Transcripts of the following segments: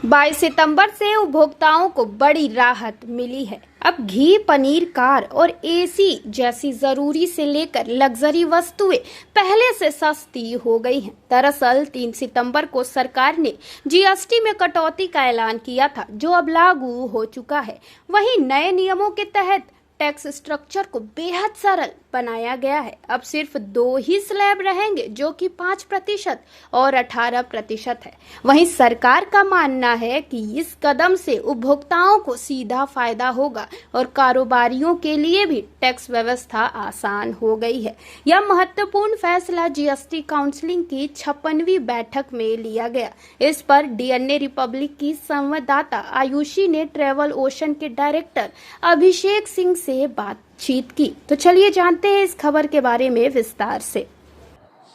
22 सितंबर से उपभोक्ताओं को बड़ी राहत मिली है। अब घी, पनीर, कार और एसी जैसी जरूरी से लेकर लग्जरी वस्तुएं पहले से सस्ती हो गई हैं। दरअसल 3 सितंबर को सरकार ने जीएसटी में कटौती का ऐलान किया था, जो अब लागू हो चुका है। वहीं नए नियमों के तहत टैक्स स्ट्रक्चर को बेहद सरल बनाया गया है। अब सिर्फ 2 ही स्लैब रहेंगे, जो कि 5% और 18% है। वहीं सरकार का मानना है कि इस कदम से उपभोक्ताओं को सीधा फायदा होगा और कारोबारियों के लिए भी टैक्स व्यवस्था आसान हो गई है। यह महत्वपूर्ण फैसला जीएसटी काउंसिल की 56वीं बैठक में लिया गया। इस पर डीएनए रिपब्लिक की संवाददाता आयुषी ने ट्रैवल ओशन के डायरेक्टर अभिषेक सिंह से बातचीत की। तो चलिए जानते हैं इस खबर के बारे में विस्तार से।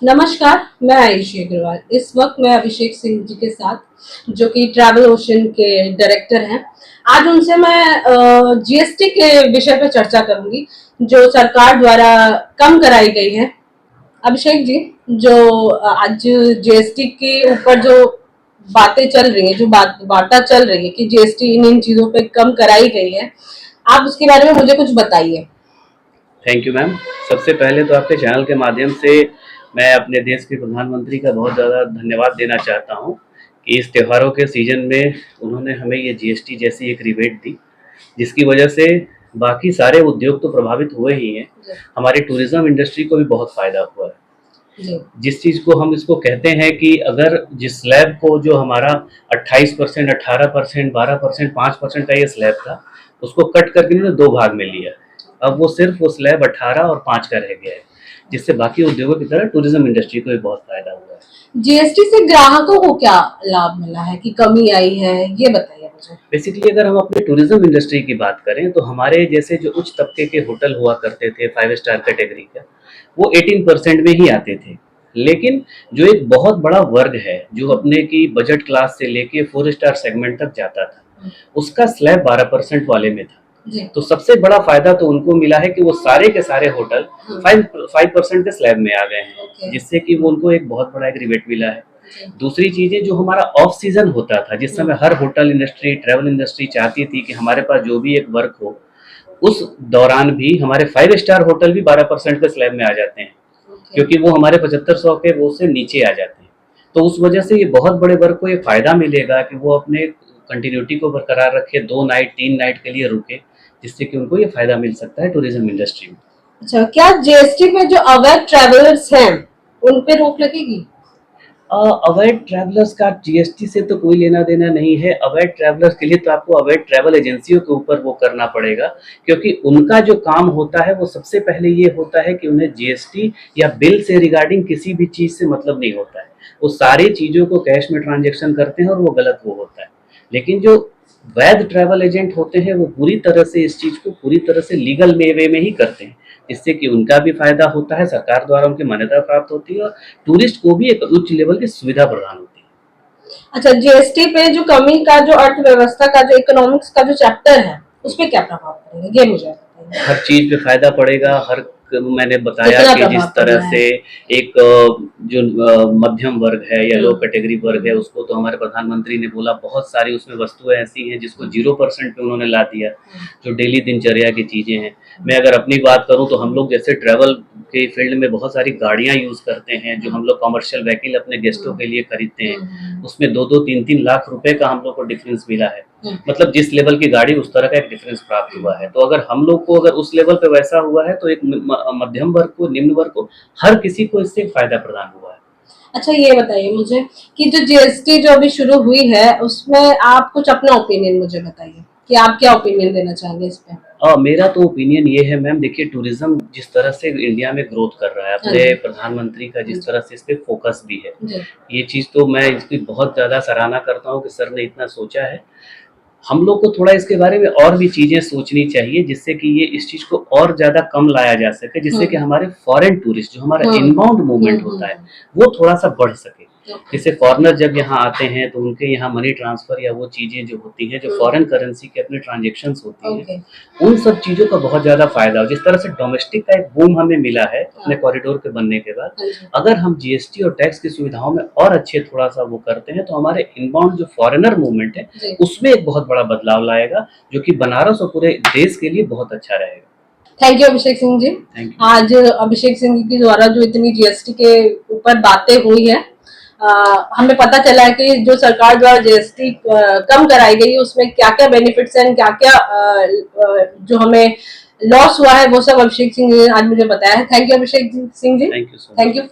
नमस्कार, मैं आयुषी अग्रवाल। इस वक्त मैं अभिषेक सिंह जी के साथ, जो कि ट्रैवल ओशन के डायरेक्टर हैं। आज उनसे मैं जीएसटी के विषय पर चर्चा करूंगी, जो सरकार द्वारा कम कराई गई है। अभिषेक जी, जो आज जीएसटी के ऊपर जो बातें चल रही है, जो बातें चल रही है कि जीएसटी इन चीजों पे कम कराई गई है, आप उसके बारे में मुझे कुछ बताइए। Thank you ma'am. सबसे पहले तो आपके चैनल के माध्यम से मैं अपने देश के प्रधानमंत्री का बहुत ज़्यादा धन्यवाद देना चाहता हूं कि इस त्योहारों के सीजन में उन्होंने हमें ये जीएसटी जैसी एक रिबेट दी, जिसकी वजह से बाकी सारे उद्योग तो प्रभावित हुए ही हैं, हमारी टूरिज्म इंडस्ट्री को भी बहुत फ़ायदा हुआ है। जिस चीज़ को हम इसको कहते हैं कि अगर जिस स्लैब को जो हमारा 28%, 18%, 12%, 5% का ये स्लैब था, उसको कट करके इन्होंने 2 भाग में लिया। अब वो सिर्फ वो स्लैब 18 और 5 का रह गया है, जिससे बाकी उद्योगों की तरह टूरिज्म इंडस्ट्री को भी बहुत फायदा हुआ है। जीएसटी से ग्राहकों को क्या लाभ मिला है, कि कमी आई है, ये बताइए मुझे। बेसिकली अगर हम अपने टूरिज्म इंडस्ट्री की बात करें तो हमारे जैसे जो उच्च तबके के होटल हुआ करते थे 5 स्टार कैटेगरी का, वो 18% में ही आते थे। लेकिन जो एक बहुत बड़ा वर्ग है जो अपने की बजट क्लास से लेके 4 स्टार सेगमेंट तक जाता था, उसका स्लैब 12% वाले में था। तो सबसे बड़ा फायदा तो उनको मिला है कि वो सारे के सारे होटल 5% के स्लैब में आ गए हैं, जिससे कि वो उनको एक बहुत बड़ा एक रिबेट मिला है। दूसरी चीजें, जो हमारा ऑफ सीजन होता था, जिस समय हर होटल इंडस्ट्री, ट्रैवल इंडस्ट्री चाहती थी कि हमारे पास जो भी एक वर्क हो, उस दौरान भी हमारे 5 स्टार होटल भी 12% के स्लैब में आ जाते हैं, क्योंकि वो हमारे 7500 के वो से नीचे आ जाते हैं। तो उस वजह से ये बहुत बड़े वर्ग को ये फायदा मिलेगा कि वो अपने कंटिन्यूटी को बरकरार रखे, 2 नाइट 3 नाइट के लिए रुके, जिससे कि उनको ये फायदा मिल सकता है टूरिज्म इंडस्ट्री में। अच्छा, क्या जीएसटी में जो अवैध ट्रैवलर्स हैं उन पे रोक लगेगी? अवैध ट्रैवलर्स का जीएसटी से तो कोई लेना देना नहीं है। अवैध ट्रैवलर्स के लिए तो आपको अवैध ट्रैवल एजेंसियों के ऊपर वो करना पड़ेगा, क्योंकि उनका जो काम होता है वो सबसे पहले ये होता है कि उन्हें जीएसटी या बिल से रिगार्डिंग किसी भी चीज से मतलब नहीं होता है। वो सारी चीजों को कैश में ट्रांजेक्शन करते हैं और वो गलत वो होता है। लेकिन जो वैध ट्रैवल एजेंट होते हैं वो पूरी तरह से इस चीज को पूरी तरह से लीगल वे में ही करते हैं, जिससे कि उनका भी फायदा होता है, सरकार द्वारा उनकी मान्यता प्राप्त होती है और टूरिस्ट को भी एक उच्च लेवल की सुविधा प्रदान होती है। अच्छा, जीएसटी पे जो कमी का, जो अर्थव्यवस्था का, जो इकोनॉमिक्स का जो चैप्टर है, उस पे क्या प्रभाव पड़ेगा, ये मुझे बताइए। हर चीज पे फायदा पड़ेगा। मैंने बताया कि जिस तरह से एक जो मध्यम वर्ग है या लो कैटेगरी वर्ग है, उसको तो हमारे प्रधानमंत्री ने बोला बहुत सारी उसमें वस्तुएं ऐसी हैं जिसको 0% पे उन्होंने ला दिया, जो डेली दिनचर्या की चीजें हैं। मैं अगर अपनी बात करूं तो हम लोग जैसे ट्रैवल के फील्ड में बहुत सारी गाड़ियां यूज करते हैं, जो हम लोग कमर्शियल व्हीकल अपने गेस्टों के लिए खरीदते हैं, उसमें 2-2, 3-3 लाख रुपए का हम लोग को डिफरेंस मिला है। मतलब जिस लेवल की गाड़ी, उस तरह का एक डिफरेंस प्राप्त हुआ है। तो अगर हम लोग को अगर उस लेवल पे वैसा हुआ है, तो एक मध्यम वर्ग को, निम्न वर्ग को, हर किसी को इससे फायदा प्रदान हुआ है। अच्छा, ये बताइए मुझे कि जो जीएसटी जो अभी शुरू हुई है, उसमें आप कुछ अपना ओपिनियन मुझे बताइए कि आप क्या ओपिनियन देना चाहेंगे इस पे। मेरा तो ओपिनियन ये है मैम, देखिए टूरिज्म जिस तरह से इंडिया में ग्रोथ कर रहा है, अपने प्रधानमंत्री का जिस तरह से इस पे फोकस भी है, ये चीज तो मैं इसकी बहुत ज्यादा सराहना करता हूँ कि सर ने इतना सोचा है। हम लोग को थोड़ा इसके बारे में और भी चीजें सोचनी चाहिए, जिससे कि ये इस चीज को और ज्यादा कम लाया जा सके, जिससे कि हमारे फॉरेन टूरिस्ट, जो हमारा इनबाउंड मूवमेंट होता है, वो थोड़ा सा बढ़ सके। जैसे फॉरेनर जब यहाँ आते हैं तो उनके यहाँ मनी ट्रांसफर या वो चीजें जो होती हैं, जो फॉरेन करेंसी के अपने ट्रांजेक्शन्स होती ओके। हैं, उन सब चीजों का बहुत ज्यादा फायदा हो। जिस तरह से डोमेस्टिक का एक बूम हमें मिला है अपने कॉरिडोर के बनने के बाद, हाँ जी। अगर हम जीएसटी और टैक्स की सुविधाओं में और अच्छे थोड़ा सा वो करते हैं तो हमारे इनबाउंड जो फॉरेनर मूवमेंट है जी। उसमें एक बहुत बड़ा बदलाव लाएगा, जो कि बनारस और पूरे देश के लिए बहुत अच्छा रहेगा। Thank you Abhishek Singh ji. Thank you. आज अभिषेक सिंह जी के द्वारा जो इतनी जीएसटी के ऊपर बातें हुई है, हमें पता चला है कि जो सरकार द्वारा जीएसटी कम कराई गई है उसमें क्या क्या बेनिफिट्स हैं, क्या क्या जो हमें लॉस हुआ है, वो सब अभिषेक सिंह जी ने आज मुझे बताया है। Thank you Abhishek Singh ji. Thank you so much. Thank you.